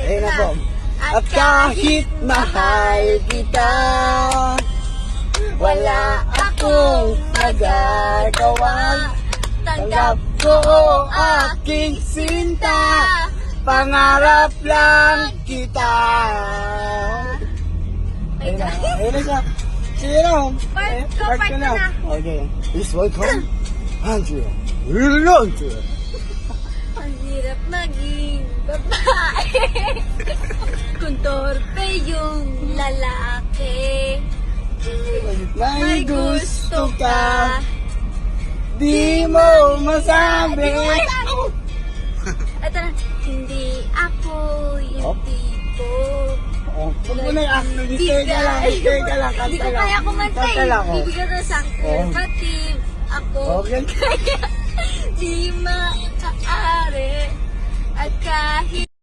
Ayun na po. At kahit mahal kita, wala akong magagawa. Tanggap ko aking sinta, pangarap lang kita. Ayun na siya. Sino? Part ko na. Okay. Please welcome, Andrea Villalante. Ang hirap maging babae kung torpe yung lalaki. May gusto ka, di mo masabi. Ito na, hindi ako yung tipo. Oh, huwag mo na yung acting. Stay ka lang, kanta Hindi ko lang. kaya kumanta Kanta lang, eh. oh. Bibigyan ko sa conservative. Ako Okay. kaya di maaari. At kahit